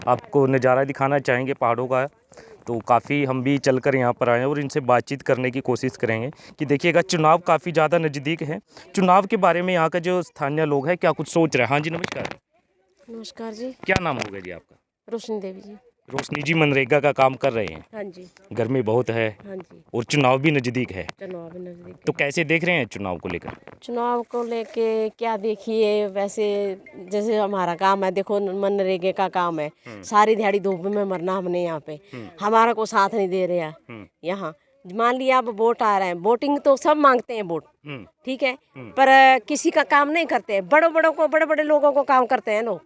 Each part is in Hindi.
आपको नज़ारा दिखाना चाहेंगे पहाड़ों का। तो काफ़ी हम भी चलकर यहाँ पर आए हैं और इनसे बातचीत करने की कोशिश करेंगे कि देखिएगा चुनाव काफ़ी ज़्यादा नज़दीक है। चुनाव के बारे में यहाँ का जो स्थानीय लोग हैं क्या कुछ सोच रहे हैं। हाँ जी नमस्कार। नमस्कार जी। क्या नाम होगा जी आपका? रोशनी देवी जी। रोशनी जी मनरेगा का काम कर रहे हैं। हाँ जी। गर्मी बहुत है हाँ जी। और चुनाव भी नज़दीक है, चुनाव भी नजदीक तो है। कैसे देख रहे हैं चुनाव को लेकर? चुनाव को लेके क्या देखिए, वैसे जैसे हमारा काम है, देखो मनरेगे का काम है, सारी दिहाड़ी धूप में मरना हमने यहाँ पे, हमारा को साथ नहीं दे रहे हैं यहाँ। मान लिया अब वोट आ रहे हैं, वोटिंग तो सब मांगते हैं वोट, ठीक है, पर किसी का काम नहीं करते। बड़े बड़े लोगों को काम करते हैं लोग,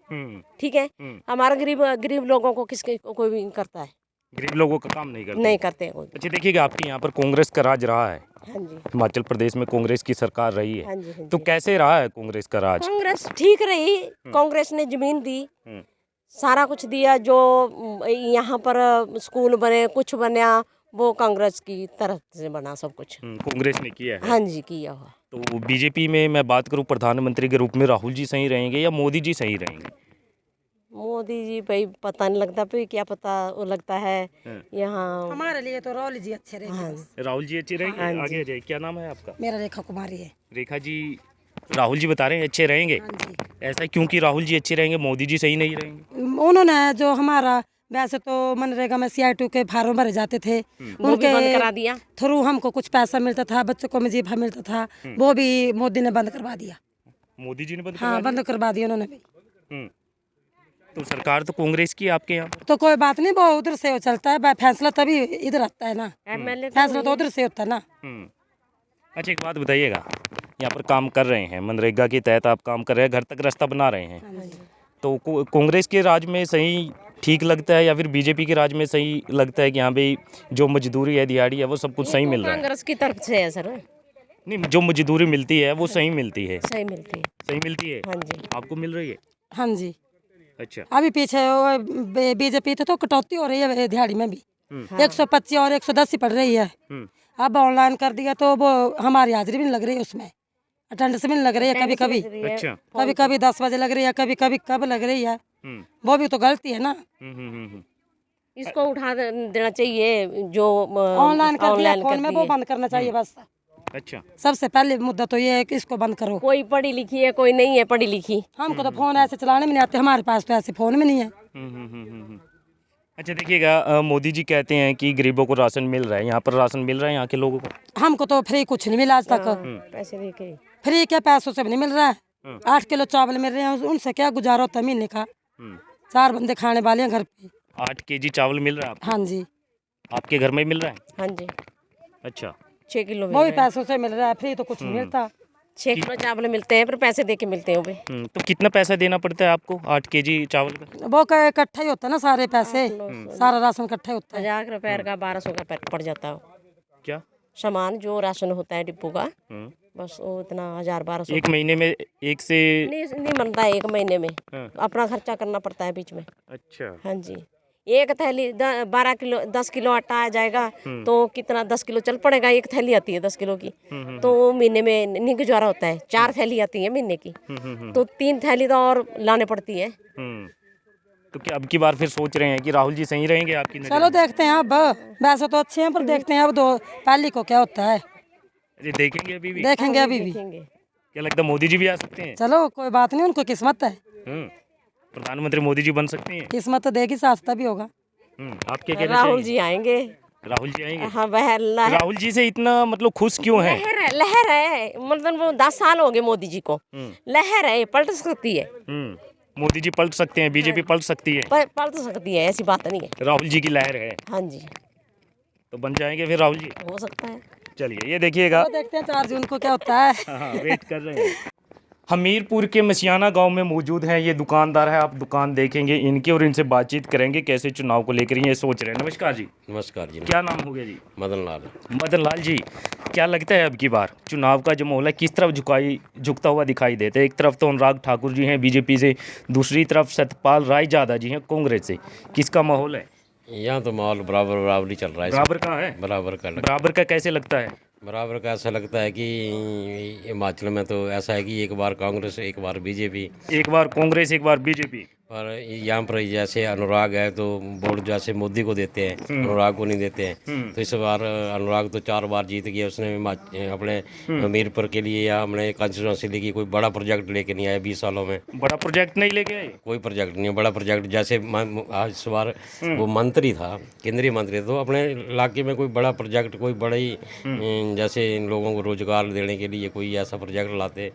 ठीक है। हमारा गरीब लोगों को किसके कोई भी करता है? गरीब लोगों का काम नहीं करते हैं कोई। अच्छा देखिएगा आपके यहाँ पर कांग्रेस का राज रहा है। हाँ जी। हिमाचल प्रदेश में कांग्रेस की सरकार रही है। हाँ जी, हाँ तो जी। कैसे रहा है कांग्रेस का राज? कांग्रेस ठीक रही। कांग्रेस ने जमीन दी, सारा कुछ दिया, जो यहाँ पर स्कूल बने, कुछ बना, वो कांग्रेस की तरफ से बना सब कुछ। कांग्रेस ने किया है। हाँ जी, किया हुआ। तो बीजेपी में मैं बात करूं, प्रधानमंत्री के रूप में राहुल जी सही रहेंगे या मोदी जी सही रहेंगे? मोदी जी भाई पता नहीं लगता, पे क्या पता, वो लगता है यहाँ। हमारे लिए तो राहुल जी अच्छे रहेंगे। हाँ। बस। राहुल जी अच्छे रहेंगे। हाँ जी। आगे आ जाइए, क्या नाम है आपका? मेरा रेखा कुमारी है। रेखा जी, राहुल जी बता रहे हैं अच्छे रहेंगे। हाँ जी। ऐसा क्यों कि राहुल जी अच्छे रहेंगे, मोदी जी सही नहीं रहेंगे? उन्होंने जो हमारा, वैसे तो मनरेगा में CI2 के फार्म भरे जाते थे, वो भी बंद करा दिया। थ्रू हमको कुछ पैसा मिलता था, बच्चों को मजीफा मिलता था, वो भी मोदी ने बंद करवा दिया। मोदी जी ने बंद हाँ, बंद करवा दिया उन्होंने भी। तो सरकार तो कांग्रेस की है आपके यहाँ पर। तो कोई बात नहीं, वो उधर से वो चलता है, फैसला तभी इधर आता है ना, MLA फैसला तो उधर से होता है ना। अच्छा एक बात बताइएगा, यहाँ पर काम कर रहे हैं, मनरेगा के तहत आप काम कर रहे हैं, घर तक रास्ता बना रहे हैं, तो कांग्रेस के राज में सही ठीक लगता है या फिर बीजेपी के राज में सही लगता है कि हाँ भाई जो मजदूरी है, दिहाड़ी है, वो सब कुछ सही मिल रहा है? कांग्रेस की तरफ से है सर। नहीं, जो मजदूरी मिलती है वो सही मिलती है? सही मिलती है। सही मिलती है। हाँ जी। आपको मिल रही है? हाँ जी। अच्छा। अभी पीछे बीजेपी तो कटौती हो रही है दिहाड़ी में भी, 125 और 110 ही पड़ रही है। अब ऑनलाइन कर दिया तो वो हमारी हाजिरी भी नहीं लग रही है, उसमें अटेंडेंस भी नहीं लग रही है। कभी कभी अच्छा। कभी 10 बजे लग रही है, कभी कब लग रही है, वो भी तो गलती है ना। इसको उठा देना चाहिए, जो ऑनलाइन कर दिया ऑनलाइन फोन में, वो बंद करना चाहिए बस। अच्छा। सबसे पहले मुद्दा तो ये है कि इसको बंद करो। कोई पढ़ी लिखी है, कोई नहीं है पढ़ी लिखी। हमको तो फोन ऐसे चलाने में नहीं आते, हमारे पास तो ऐसे फोन में नहीं है। अच्छा देखिएगा, मोदी जी कहते हैं कि गरीबों को राशन मिल रहा है, यहाँ पर राशन मिल रहा है यहाँ के लोगों को? हमको तो फ्री कुछ नहीं मिला आज तक। पैसे दे के फ्री क्या, पैसों से भी नहीं मिल रहा है। 8 किलो चावल मिल रहे हैं, उनसे क्या गुजारा होता है महीने का? 4 बंदे खाने वाले हैं घर पे। 8 केजी चावल मिल रहा है आपको? हाँ जी। आपके घर में मिल रहा है? हाँ जी। अच्छा। 6 किलो वो भी पैसों से मिल रहा है, फ्री तो कुछ नहीं मिलता। 6 किलो चावल मिलते हैं, पर पैसे दे के मिलते हैं वो भी। तो कितना पैसा देना पड़ता है आपको 8 केजी चावल का? वो का इकट्ठा ही होता है ना, सारे पैसे, सारा राशन इकट्ठा ही होता है। 1000 रुपए का 1200 का पैक पड़ जाता है। क्या सामान जो राशन होता है डिपो का, बस वो इतना 1000-1200 एक महीने में एक से नहीं बनता है। 1 महीने में अपना खर्चा करना पड़ता है बीच में। अच्छा। हाँ जी। एक थैली 12 किलो 10 किलो आटा आ जाएगा तो कितना 10 किलो चल पड़ेगा। एक थैली आती है 10 किलो की, तो महीने में नहीं गुजारा होता है। 4 थैली आती है महीने की, तो 3 थैली तो और लाने पड़ती है। तो क्या अब की बार फिर सोच रहे हैं कि राहुल जी सही रहेंगे आपकी नजर चलो में? देखते हैं, अब वैसे तो अच्छे हैं, पर देखते हैं अब दो पहली को क्या होता है। अरे देखेंगे अभी भी। देखेंगे अभी भी। क्या लगता है मोदी जी भी आ सकते हैं? चलो कोई बात नहीं, उनको किस्मत है। प्रधानमंत्री मोदी जी बन सकते हैं? किस्मत तो देगी, साथ भी होगा। आपके कहना राहुल चाहिए? जी आएंगे। राहुल जी आएंगे? हाँ, वह राहुल जी से इतना मतलब खुश क्यों है? लहर है, मतलब वो 10 साल हो गए मोदी जी को। लहर है, पलट सकती है। मोदी जी पलट सकते हैं, बीजेपी पलट सकती है? पलट सकती है, ऐसी बात नहीं है। राहुल जी की लहर है। हाँ जी, तो बन जाएंगे फिर राहुल जी? हो सकता है। चलिए ये देखिएगा। तो देखते हैं 4 जून को क्या होता है। हाँ, वेट कर रहे हैं। हमीरपुर के मसियाना गांव में मौजूद हैं ये दुकानदार है, आप दुकान देखेंगे इनके और इनसे बातचीत करेंगे कैसे चुनाव को लेकर ये सोच रहे हैं। नमस्कार जी। नमस्कार जी। क्या नाम हो गया जी? मदन लाल। मदन लाल जी, क्या लगता है अब की बार चुनाव का जो माहौल है किस तरफ झुकता हुआ दिखाई देता है? एक तरफ तो अनुराग ठाकुर जी हैं बीजेपी से, दूसरी तरफ सतपाल रायजादा जी हैं कांग्रेस से, किसका माहौल है? यहाँ तो माहौल बराबर ही चल रहा है। बराबर का है? बराबर का कैसे लगता है? बराबर का ऐसा लगता है कि हिमाचल में तो ऐसा है कि एक बार कांग्रेस एक बार बीजेपी। एक बार कांग्रेस एक बार बीजेपी। पर यहाँ पर जैसे अनुराग है तो वोट जैसे मोदी को देते हैं, अनुराग को नहीं देते हैं। तो इस बार अनुराग तो 4 बार जीत गया, उसने अपने हमीरपुर के लिए या अपने कंस्टिट्यूंसी लेके कोई बड़ा प्रोजेक्ट लेके नहीं आया 20 सालों में। बड़ा प्रोजेक्ट नहीं लेके आए? कोई प्रोजेक्ट नहीं है बड़ा प्रोजेक्ट। जैसे आज इस बार वो मंत्री था, केंद्रीय मंत्री, तो अपने इलाके में कोई बड़ा प्रोजेक्ट, कोई बड़ी जैसे इन लोगों को रोजगार देने के लिए कोई ऐसा प्रोजेक्ट लाते,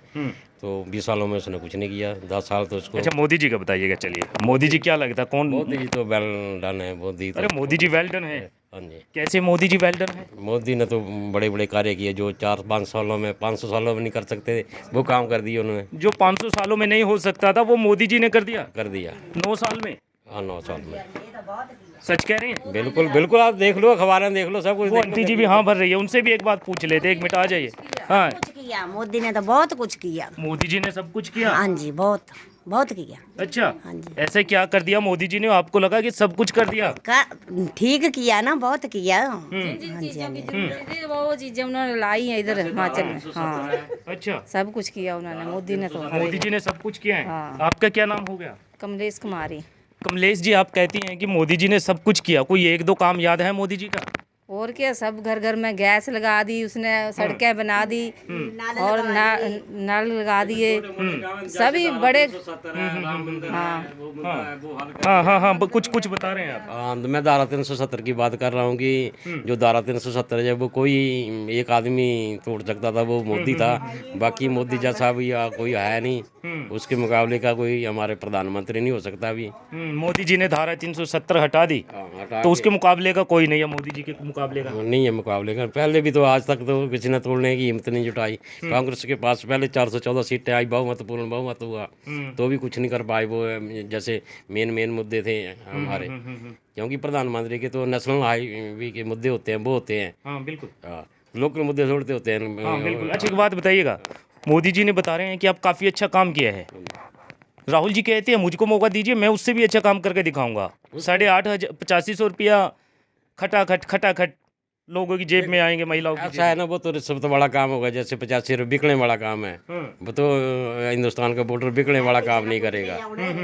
तो 20 सालों में उसने कुछ नहीं किया। 10 साल तो उसको। अच्छा, मोदी जी का बताइएगा। चलिए, मोदी जी क्या लगता है, कौन? मोदी जी तो वेल डन है। मोदी तो, अरे मोदी जी वेल डन है? हाँ जी। कैसे मोदी जी वेल डन है? मोदी ने तो बड़े बड़े कार्य किए जो 4-5 सालों में, 500 सालों में नहीं कर सकते थे, वो काम कर दिए उन्होंने। जो 500 सालों में नहीं हो सकता था वो मोदी जी ने कर दिया। 9 साल में। हाँ, 9 साल में। सच कह रहे हैं? बिल्कुल बिल्कुल, आप देख लो, अखबारें देख लो, सब कुछ वो देख लो। आंटी जी भी हाँ भर रही है, उनसे भी एक बात पूछ लेते। 1 मिनट आ जाइए। हाँ, कुछ किया मोदी ने, तो बहुत कुछ किया। मोदी जी ने सब कुछ किया? हाँ जी, बहुत बहुत किया। अच्छा, हाँ जी। ऐसे क्या कर दिया मोदी जी ने, आपको लगा कि सब कुछ कर दिया? ठीक किया ना, बहुत किया। हाँ जिन जी, चीजों हाँ की जी। जरूरत है वो चीजें उन्होंने लाई हैं इधर हिमाचल में। हाँ, अच्छा, सब कुछ किया उन्होंने, मोदी ने तो। मोदी जी ने सब कुछ किया है। हाँ। आपका क्या नाम हो गया? कमलेश कुमारी। कमलेश जी, आप कहती हैं कि मोदी जी ने सब कुछ किया, कोई 1-2 काम याद है मोदी जी का? और क्या, सब घर घर में गैस लगा दी उसने, सड़कें बना दी और नल लगा दिए, सभी बड़े। हाँ हाँ हाँ हाँ, कुछ कुछ बता रहे हैं आप। हाँ, मैं धारा 370 की बात कर रहा हूँ कि जो धारा 370 है वो कोई एक आदमी तोड़ सकता था, वो मोदी था। बाकी मोदी जैसा भी कोई है नहीं, उसके मुकाबले का कोई हमारे प्रधानमंत्री नहीं हो सकता अभी। मोदी जी ने धारा 370 हटा दी, हटा तो उसके मुकाबले का कोई नहीं है, मोदी जी के मुकाबले का। नहीं है मुकाबले का। पहले भी तो आज तक तो किसी ने तोड़ने की हिम्मत नहीं जुटाई। कांग्रेस के पास पहले 414 सीटें आई, बहुमतपूर्ण बहुमत हुआ, तो भी कुछ नहीं कर पाए वो। जैसे मेन मुद्दे थे हमारे, क्योंकि प्रधानमंत्री के तो नेशनल हाईवे के मुद्दे होते हैं, वो होते हैं। हाँ बिल्कुल। लोकल मुद्दे छोड़ते होते हैं। हाँ बिल्कुल। अच्छा, एक बात बताइएगा, मोदी जी ने बता रहे हैं कि आप काफ़ी अच्छा काम किया है। राहुल जी कहते हैं मुझको मौका दीजिए, मैं उससे भी अच्छा काम करके दिखाऊंगा। 8,500 8500 रुपया खटाखट लोगों की जेब में आएंगे, महिलाओं की ऐसा है ना, वो तो सबसे बड़ा काम होगा। जैसे 85 रुपये बिकने वाला काम है, वो तो हिंदुस्तान का वोटर बिकने वाला काम नहीं करेगा।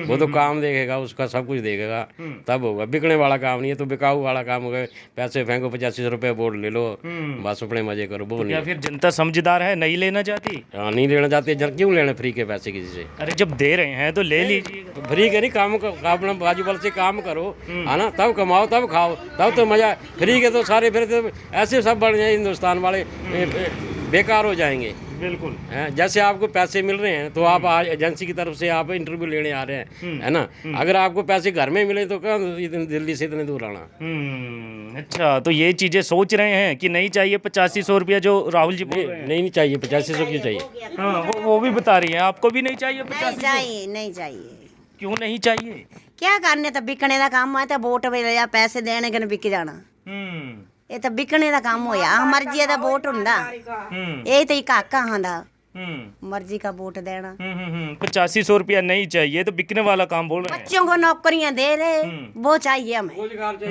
वो तो काम देखेगा, उसका सब कुछ देखेगा, तब होगा। बिकने वाला काम नहीं है, तो बिकाऊ वाला काम होगा। पैसे फेंको, 85 रुपये वोट ले लो, बस अपने मजे करो, वो क्या नहीं। फिर जनता समझदार है, नहीं लेना चाहती? हाँ, नहीं लेना चाहते, क्यों लेना फ्री के पैसे किसी से? अरे जब दे रहे हैं तो ले लीजिए। फ्री के नहीं, काम अपना बाजू बल से काम करो, है ना, तब कमाओ, तब खाओ, तब तो मजा। फ्री के तो सारे फिर तो ऐसे सब बढ़ जाए, हिंदुस्तान वाले बेकार हो जाएंगे। बिल्कुल। जैसे आपको पैसे मिल रहे हैं तो आप आज एजेंसी की तरफ से आप इंटरव्यू लेने आ रहे हैं, है ना। अगर आपको पैसे घर में मिले तो क्या दिल्ली से इतने दूर आना। अच्छा, तो ये चीज़ें सोच रहे हैं कि नहीं चाहिए 8500 रुपया जो राहुल जी बोल रहे हैं? नहीं चाहिए, 8500 क्यों चाहिए? हाँ, वो भी बता रही हैं, आपको भी नहीं चाहिए नहीं 8500? चाहिए, नहीं चाहिए। क्यों नहीं चाहिए? क्या करने, तो बिकने का काम है, तो वोट वे या पैसे देने के बिक जाना। ਇਹ ਤਾਂ ਵਿਕਣੇ ਦਾ ਕੰਮ ਹੋਇਆ। ਮਰਜ਼ੀ ਦਾ ਵੋਟ ਹੁੰਦਾ, ਇਹ ਤਾਂ ਇੱਕ ਹੱਕ ਆਂਦਾ, मर्जी का वोट देना। 8500 रुपया नहीं चाहिए, तो बिकने वाला काम बोल रहे हैं। बच्चों को नौकरियां दे रहे, वो चाहिए हमें,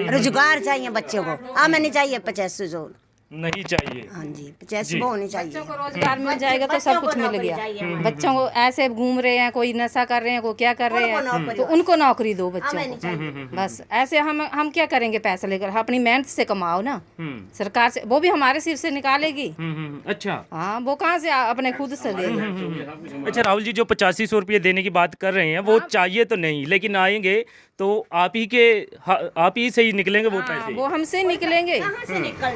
रोजगार चाहिए बच्चों को। हमें नहीं चाहिए 8500, नहीं चाहिए। हाँ जी, 85 वो नहीं चाहिए। बच्चों को रोजगार मिल जाएगा तो सब कुछ मिल गया। बच्चों को ऐसे घूम रहे हैं, कोई नशा कर रहे हैं, कोई क्या कर रहे हैं, तो उनको नौकरी दो बच्चों को। बस ऐसे हम क्या करेंगे पैसा लेकर? अपनी मेहनत से कमाओ ना, सरकार से, वो भी हमारे सिर से निकालेगी। अच्छा, हाँ, वो कहाँ से अपने खुद से देगा? अच्छा राहुल जी, जो 8500 रुपये देने की बात कर रहे हैं वो चाहिए तो नहीं, लेकिन आएंगे तो आप ही से ही निकलेंगे वो पैसे। वो हमसे निकलेंगे,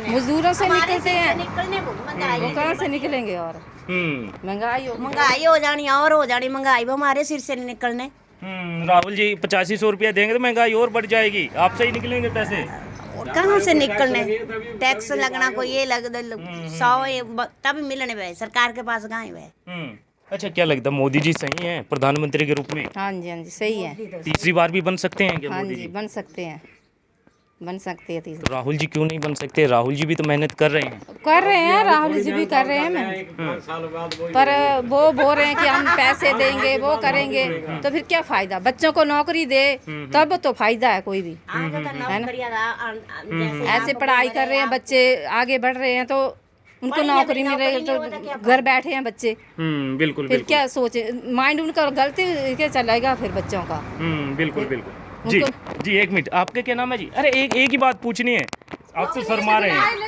मजदूरों से निकलते हैं, वो कहाँ से निकलेंगे? और महंगाई हो जानी, और हो जानी महंगाई, वो हमारे सिर से नहीं निकलने। राहुल जी 8500 रुपया देंगे तो महंगाई और बढ़ जाएगी, आपसे ही निकलेंगे पैसे। कहाँ से निकलने? टैक्स लगना, कोई ये लग 100 तब मिलने वे, सरकार के पास कहाँ है? अच्छा, क्या लगता है मोदी जी सही हैं प्रधानमंत्री के रूप में? हाँ जी, हाँ जी, सही है। तीसरी बार भी बन सकते हैं क्या हाँ मोदी जी, जी? बन सकते हैं, बन सकते हैं तीसरी। तो राहुल जी क्यों नहीं बन सकते? राहुल जी भी तो मेहनत कर रहे हैं। राहुल जी भी कर रहे हैं, पर वो बोल रहे हैं कि हम पैसे देंगे, वो करेंगे, तो फिर क्या फायदा? बच्चों को नौकरी दे तब तो फायदा है कोई भी, है ना। ऐसे पढ़ाई कर रहे हैं बच्चे, आगे बढ़ रहे हैं, तो उनको नौकरी मिले तो घर बैठे हैं बच्चे, बिल्कुल फिर क्या सोचे, माइंड उनका गलती के चलेगा फिर बच्चों का। बिल्कुल बिल्कुल। जी जी, एक मिनट, आपका क्या नाम है जी? अरे एक ही बात पूछनी है, आप तो शर्मा रहे हैं।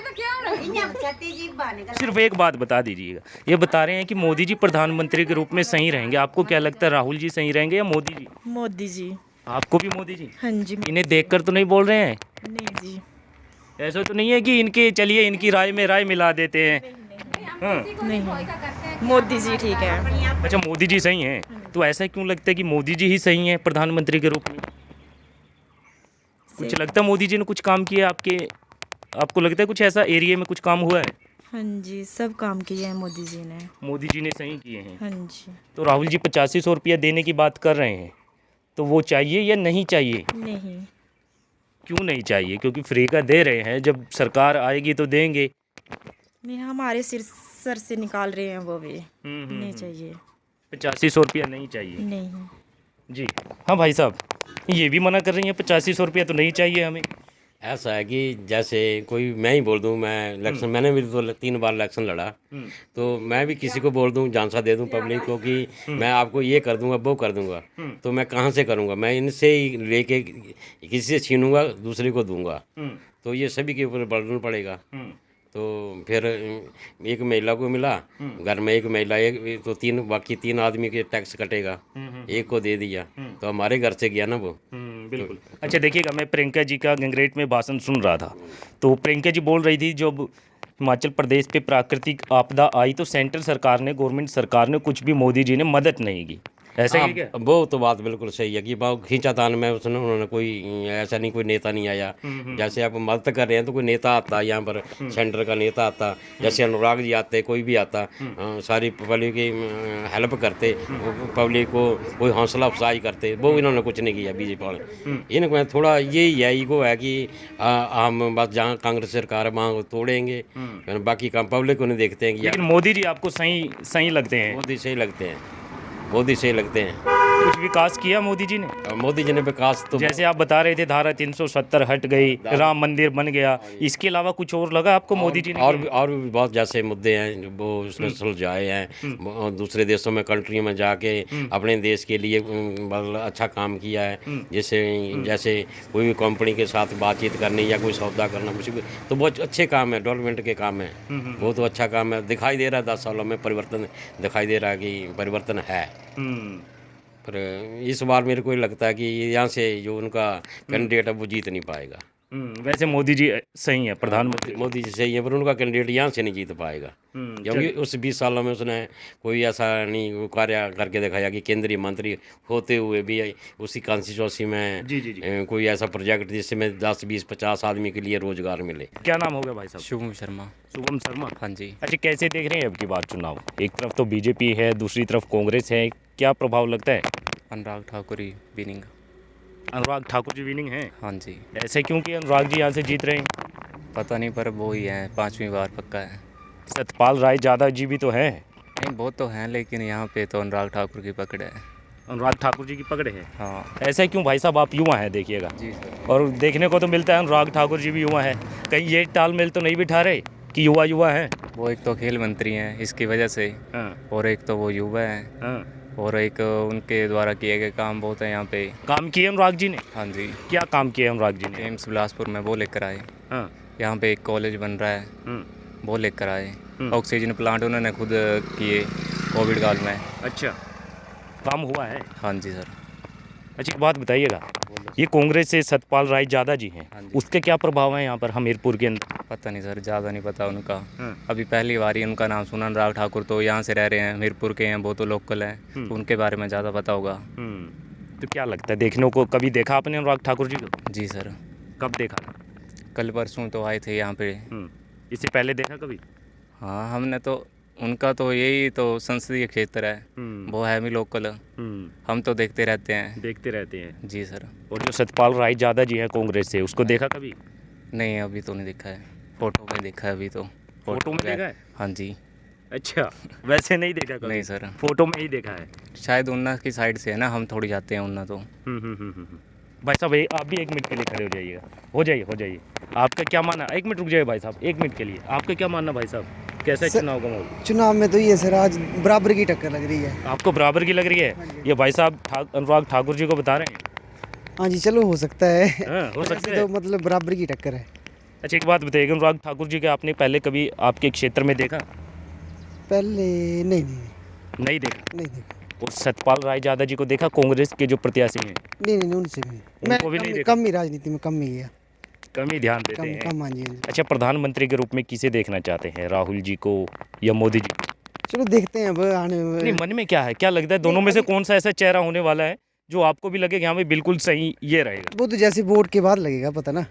सिर्फ एक बात बता दीजिएगा, ये बता रहे हैं कि मोदी जी प्रधानमंत्री के रूप में सही रहेंगे, आपको क्या लगता है, राहुल जी सही रहेंगे या मोदी जी? मोदी जी। आपको भी मोदी जी? हाँ जी। इन्हें देखकर तो नहीं बोल रहे हैं? नहीं जी। ऐसा तो नहीं है कि इनके, चलिए इनकी राय में राय मिला देते हैं? हाँ। नहीं, मोदी जी ठीक है। अच्छा, मोदी जी सही हैं, तो ऐसा क्यों लगता है कि मोदी जी ही सही हैं प्रधानमंत्री के रूप में? कुछ लगता है मोदी जी ने कुछ काम किया आपके, आपको लगता है कुछ ऐसा एरिया में कुछ काम हुआ है? हाँ जी, सब काम किए हैं मोदी जी ने। मोदी जी ने सही किए हैं। हाँ जी। तो राहुल जी 8500 रुपया देने की बात कर रहे हैं, तो वो चाहिए या नहीं चाहिए? नहीं। क्यों नहीं चाहिए? क्योंकि फ्री का दे रहे हैं, जब सरकार आएगी तो देंगे। नहीं, हमारे सर से निकाल रहे हैं वो भी। नहीं चाहिए। 8500 रुपया नहीं चाहिए? नहीं। जी हाँ भाई साहब, ये भी मना कर रही हैं 8500 रुपया तो नहीं चाहिए हमें। ऐसा है कि जैसे कोई मैं ही बोल दूं, मैं इलेक्शन, मैंने भी तो 3 बार इलेक्शन लड़ा, तो मैं भी किसी को बोल दूं, झांसा दे दूं पब्लिक को कि मैं आपको ये कर दूंगा वो कर दूंगा, तो मैं कहाँ से करूंगा? मैं इनसे ही लेके किसी से छीनूंगा, दूसरे को दूंगा, तो ये सभी के ऊपर बर्डन पड़ेगा। तो फिर एक महिला को मिला, घर में एक महिला, एक तो 3, बाकी 3 आदमी के टैक्स कटेगा, एक को दे दिया, तो हमारे घर से गया ना वो। बिल्कुल। अच्छा देखिएगा, मैं प्रियंका जी का गंगरेट में भाषण सुन रहा था, तो प्रियंका जी बोल रही थी जब हिमाचल प्रदेश पे प्राकृतिक आपदा आई तो सेंट्रल सरकार ने, गवर्नमेंट सरकार ने कुछ भी मोदी जी ने मदद नहीं की, ऐसा ही क्या? वो तो बात बिल्कुल सही है कि खींचातान में उसने, उन्होंने कोई ऐसा नहीं, कोई नेता नहीं आया। जैसे आप मदद कर रहे हैं तो कोई नेता आता यहाँ पर, सेंटर का नेता आता, जैसे अनुराग जी आते, कोई भी आता, सारी पब्लिक की हेल्प करते, पब्लिक को कोई हौसला अफजाई करते, वो इन्होंने कुछ नहीं किया बीजेपी वाले। इनको थोड़ा यही है, ईगो है कि हम बस जहाँ कांग्रेस सरकार है वहाँ तोड़ेंगे, बाकी काम पब्लिक को नहीं देखते हैं। लेकिन मोदी जी आपको सही लगते हैं? मोदी सही लगते हैं, मोदी सही लगते हैं। कुछ विकास किया मोदी जी ने? मोदी जी ने विकास तो, जैसे आप बता रहे थे धारा 370 हट गई, राम मंदिर बन गया, इसके अलावा कुछ और लगा आपको मोदी जी ने? और भी बहुत जैसे मुद्दे हैं वो उसने सुलझाए हैं, दूसरे देशों में, कंट्री में जाके अपने देश के लिए मतलब अच्छा काम किया है। जैसे कोई भी कंपनी के साथ बातचीत करनी या कोई सौदा करना, कुछ भी, तो बहुत अच्छे काम है, डेवलपमेंट के काम है, वो तो अच्छा काम है। दिखाई दे रहा है 10 सालों में परिवर्तन, दिखाई दे रहा है कि परिवर्तन है। पर इस बार मेरे को लगता है कि यहाँ से जो उनका कैंडिडेट है वो जीत नहीं पाएगा। वैसे मोदी जी सही है, प्रधानमंत्री मोदी जी सही है, पर उनका कैंडिडेट यहाँ से नहीं जीत पाएगा, क्योंकि उस 20 सालों में उसने कोई ऐसा नहीं वो कार्य करके दिखाया कि केंद्रीय मंत्री होते हुए भी उसी कॉन्स्टिट्यूंसी में कोई ऐसा प्रोजेक्ट जिसमें 10, 20, 50 आदमी के लिए रोजगार मिले। क्या नाम होगा भाई साहब? शुभम शर्मा। शुभम शर्मा। हाँ जी। अच्छा, कैसे देख रहे हैं अब की बार चुनाव? एक तरफ तो बीजेपी है, दूसरी तरफ कांग्रेस है, क्या प्रभाव लगता है? अनुराग ठाकुर ही विनिंग। अनुराग ठाकुर जी विनिंग हैं? हाँ जी। ऐसे क्यों कि अनुराग जी यहाँ से जीत रहे हैं? पता नहीं, पर वो ही है, 5वीं बार पक्का है। सतपाल राय यादव जी भी तो हैं। नहीं, वो तो हैं, लेकिन यहाँ पे तो अनुराग ठाकुर की पकड़ है। अनुराग ठाकुर जी की पकड़ है? हाँ। ऐसा क्यों भाई साहब? आप युवा हैं, देखिएगा, जी सर। और देखने को तो मिलता है अनुराग ठाकुर जी भी युवा हैं, कहीं ये तालमेल तो नहीं बिठा रहे कि युवा हैं? वो एक तो खेल मंत्री हैं इसकी वजह से, और एक तो वो युवा हैं, और एक उनके द्वारा किए गए काम बहुत है यहाँ पे। काम किए अनुराग जी ने? हाँ जी। क्या काम किए अनुराग जी ने? एम्स बिलासपुर में वो लेकर आए, यहाँ पे एक कॉलेज बन रहा है, वो लेकर आए। ऑक्सीजन प्लांट उन्होंने खुद किए कोविड काल में। अच्छा, काम हुआ है? हाँ जी सर। अच्छा, एक बात बताइएगा, ये कांग्रेस से सतपाल राय यादव जी हैं, हाँ जी। उसके क्या प्रभाव है यहाँ पर हमीरपुर के अंदर? पता नहीं सर, ज़्यादा नहीं पता उनका। अभी पहली बार ही उनका नाम सुना। अनुराग ठाकुर तो यहाँ से रह रहे हैं, हमीरपुर के हैं, वो तो लोकल हैं, तो उनके बारे में ज़्यादा पता होगा। तो क्या लगता है, देखने को कभी देखा आपने अनुराग ठाकुर जी को? जी सर। कब देखा था? कल परसों तो आए थे यहाँ पे। इससे पहले देखा कभी? हाँ, हमने तो, उनका तो यही तो संसदीय क्षेत्र है, वो है भी लोकल, हम तो देखते रहते हैं। जी सर। और जो सतपाल राय यादव जी है कांग्रेस से, उसको देखा कभी? नहीं, अभी तो नहीं देखा है, फोटो में देखा है अभी तो। फोटो में देखा है? हाँ जी। अच्छा, वैसे नहीं देखा कभी? नहीं सर, फोटो में ही देखा है। शायद उन्ना की साइड से है ना, हम थोड़ी जाते हैं उन्ना तो। भाई साहब, आप भी 1 मिनट के लिए खड़े हो जाइएगा। हो जाइए। आपका क्या मानना? 1 मिनट रुक जाइए भाई साहब, 1 मिनट के लिए। आपका क्या मानना भाई साहब? कैसा है चुनाव का माहौल? चुनाव में तो ये सर आज बराबर की टक्कर लग रही है। आपको बराबर की लग रही है? ये भाई साहब अनुराग ठाकुर जी को बता रहे हैं? हाँ जी, चलो हो सकता है। हाँ, हो सकता वैसे है। तो मतलब बराबर की टक्कर है। अच्छा एक बात बताइएगा, अनुराग ठाकुर जी के आपने पहले कभी आपके क्षेत्र में देखा? पहले नहीं नहीं देखा। नहीं देखा। और सतपाल राय यादव जी को देखा, कांग्रेस के जो प्रत्याशी हैं? नहीं उनसे भी उनको भी नहीं देखा? कम ही राजनीति में कम ही गया। कम ही ध्यान देते कम हैं। कम हाँ जी। अच्छा, प्रधानमंत्री के रूप में किसे देखना चाहते हैं, राहुल जी को या मोदी जी को? चलो देखते हैं अब आने नहीं, मन में क्या है, क्या लगता है दोनों में से कौन सा ऐसा चेहरा होने वाला है जो आपको भी लगे कि हाँ भाई बिल्कुल सही ये रहेगा? वो तो जैसे वोट के बाद लगेगा पता ना।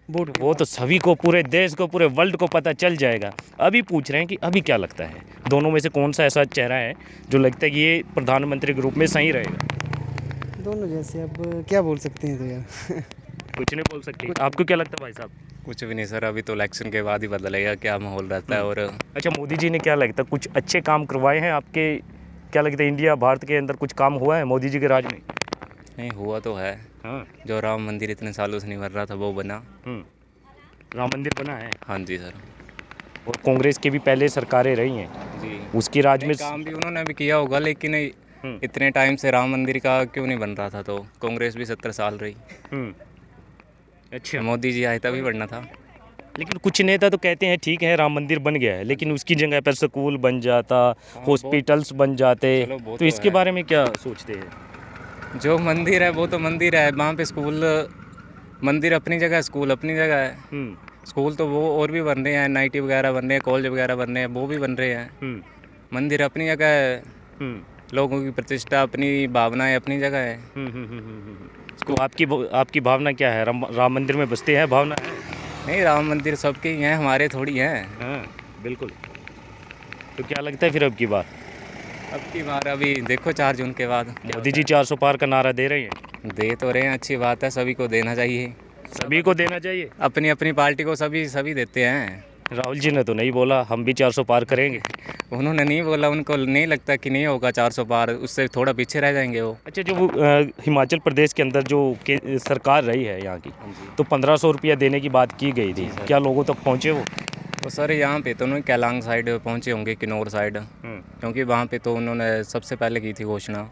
वोट वो तो सभी को, पूरे देश को, पूरे वर्ल्ड को पता चल जाएगा। अभी पूछ रहे हैं कि अभी क्या लगता है दोनों में से कौन सा ऐसा चेहरा है जो लगता है कि ये प्रधानमंत्री के रूप में सही रहेगा? दोनों जैसे, अब क्या बोल सकते हैं तो यार। कुछ नहीं बोल सकते। आपको क्या लगता है भाई साहब? कुछ भी नहीं सर, अभी तो इलेक्शन के बाद ही बदलेगा क्या माहौल रहता है। और अच्छा, मोदी जी ने क्या लगता है कुछ अच्छे काम करवाए हैं आपके? क्या लगता है इंडिया भारत के अंदर कुछ काम हुआ है मोदी जी के राज में? नहीं हुआ तो है। हाँ, जो राम मंदिर इतने सालों से नहीं बन रहा था वो बना। राम मंदिर बना है। हाँ जी सर। और कांग्रेस की भी पहले सरकारें रही हैं, जी उसकी राज में काम भी उन्होंने भी किया होगा, लेकिन इतने टाइम से राम मंदिर का क्यों नहीं बन रहा था? तो कांग्रेस भी 70 साल रही। अच्छा, मोदी जी आए तभी बढ़ना था। लेकिन कुछ नेता तो कहते हैं ठीक है राम मंदिर बन गया है, लेकिन उसकी जगह पर स्कूल बन जाता, हॉस्पिटल्स बन जाते, चलो, वो तो तो इसके है। बारे में क्या सोचते हैं? जो मंदिर है वो तो मंदिर है, वहाँ पे स्कूल, मंदिर अपनी जगह, स्कूल अपनी जगह है। स्कूल तो वो और भी बन रहे हैं, NIT वगैरह बन रहे हैं, कॉलेज वगैरह बन रहे हैं, वो भी बन रहे हैं। मंदिर अपनी जगह है, लोगों की प्रतिष्ठा अपनी, भावनाएं अपनी जगह है। तो आपकी भावना क्या है? राम मंदिर में बसते हैं भावना है? नहीं, राम मंदिर सबके ही हैं, हमारे थोड़ी हैं। हाँ बिल्कुल। तो क्या लगता है फिर अब की बार? अब की बार अभी देखो 4 जून के बाद मोदी जी 400 पार का नारा दे रहे हैं। दे तो रहे हैं, अच्छी बात है, सभी को देना चाहिए। सभी को देना चाहिए। अपनी अपनी पार्टी को सभी देते हैं। राहुल जी ने तो नहीं बोला हम भी 400 पार करेंगे। उन्होंने नहीं बोला, उनको नहीं लगता कि नहीं होगा 400 पार, उससे थोड़ा पीछे रह जाएंगे वो। अच्छा, जो हिमाचल प्रदेश के अंदर जो सरकार रही है यहाँ की, तो 1500 रुपया देने की बात की गई थी, क्या लोगों तक पहुँचे वो? तो सर यहाँ पे तो उन्होंने केलांग साइड पहुँचे होंगे, किन्नौर साइड, क्योंकि वहाँ पे तो उन्होंने सबसे पहले की थी घोषणा।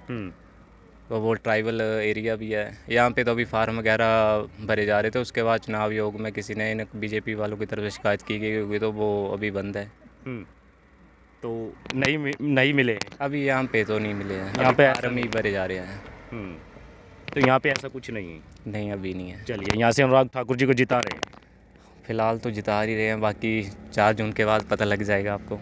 तो वो ट्राइबल एरिया भी है। यहाँ पे तो अभी फार्म वगैरह भरे जा रहे थे, उसके बाद चुनाव योग में किसी ने बीजेपी वालों की तरफ से शिकायत की गई होगी, तो वो अभी बंद है। तो नहीं मिले अभी यहाँ पे तो नहीं मिले हैं, यहाँ पे फार्म ही भरे जा रहे हैं। तो यहाँ पे ऐसा कुछ नहीं है? नहीं, अभी नहीं है। चलिए, यहाँ से अनुराग ठाकुर जी को जिता रहे हैं? फिलहाल तो जिता ही रहे हैं, बाकी 4 जून के बाद पता लग जाएगा आपको।